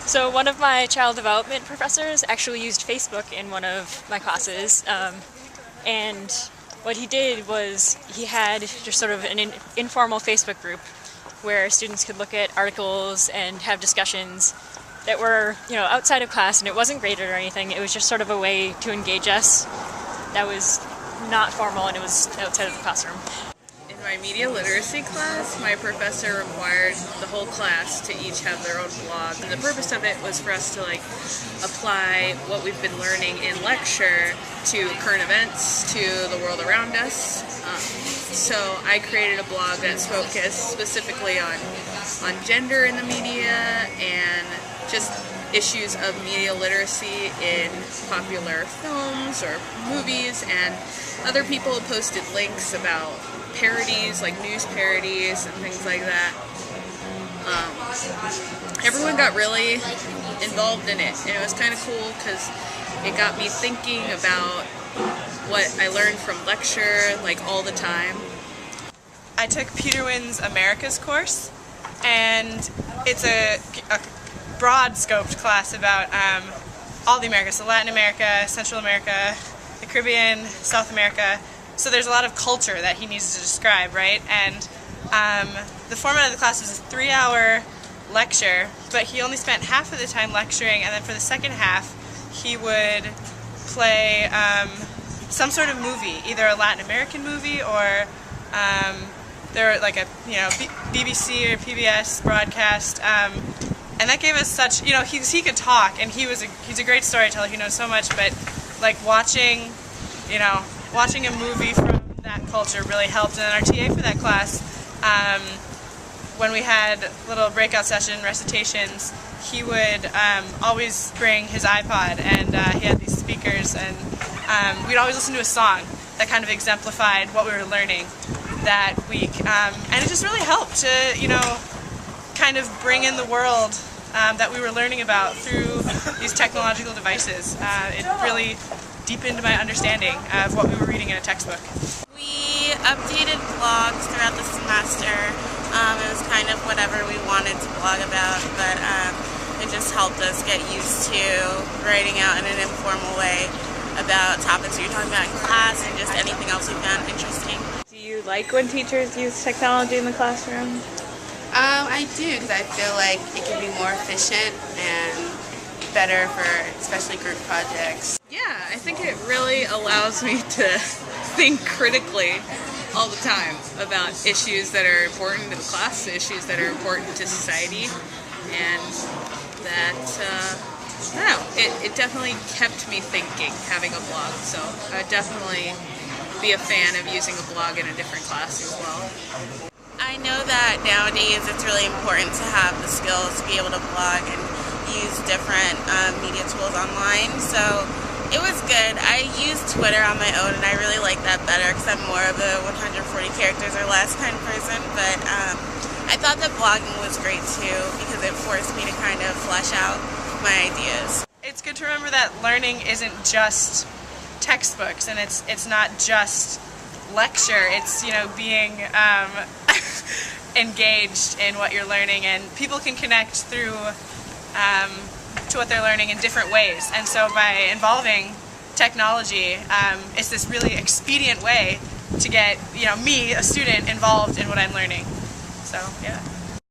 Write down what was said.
So one of my child development professors actually used Facebook in one of my classes, and what he did was he had just sort of an informal Facebook group where students could look at articles and have discussions that were, outside of class, and it wasn't graded or anything. It was just sort of a way to engage us that was not formal, and it was outside of the classroom. In my media literacy class, my professor required the whole class to each have their own blog. And the purpose of it was for us to apply what we've been learning in lecture to current events, to the world around us. So I created a blog that's focused specifically on gender in the media and just issues of media literacy in popular films or movies, and other people posted links about parodies, like news parodies and things like that. Everyone got really involved in it, and it was kind of cool because it got me thinking about what I learned from lecture all the time. I took Peter Wynn's Americas course, and it's a broad scoped class about all the Americas, so Latin America, Central America, the Caribbean, South America. So there's a lot of culture that he needs to describe, right? And the format of the class was a 3-hour lecture, but he only spent half of the time lecturing, and then for the second half he would play some sort of movie, either a Latin American movie or there like a BBC or PBS broadcast, and that gave us such, he could talk, and he's a great storyteller. He knows so much, but watching a movie from that culture really helped. And our TA for that class, when we had little breakout session recitations, he would always bring his iPod, and he had these speakers, and we'd always listen to a song that kind of exemplified what we were learning that week, and it just really helped to kind of bring in the world that we were learning about through these technological devices. It really deepened my understanding of what we were reading in a textbook. We updated blogs throughout the semester. It was kind of whatever we wanted to blog about, but it just helped us get used to writing out in an informal way about topics we were talking about in class and just anything else we found interesting. Do you like when teachers use technology in the classroom? I do, because I feel like it can be more efficient and better for especially group projects. Yeah, I think it really allows me to think critically all the time about issues that are important to the class, issues that are important to society, and that, I don't know, it definitely kept me thinking, having a blog, so I would definitely be a fan of using a blog in a different class as well. I know that nowadays it's really important to have the skills to be able to blog and use different media tools online, so it was good. I use Twitter on my own, and I really like that better because I'm more of a 140 characters or less kind of person, but I thought that blogging was great too because it forced me to kind of flesh out my ideas. It's good to remember that learning isn't just textbooks, and it's not just lecture. It's being engaged in what you're learning, and people can connect through to what they're learning in different ways. And so by involving technology, it's this really expedient way to get me, a student, involved in what I'm learning. So yeah.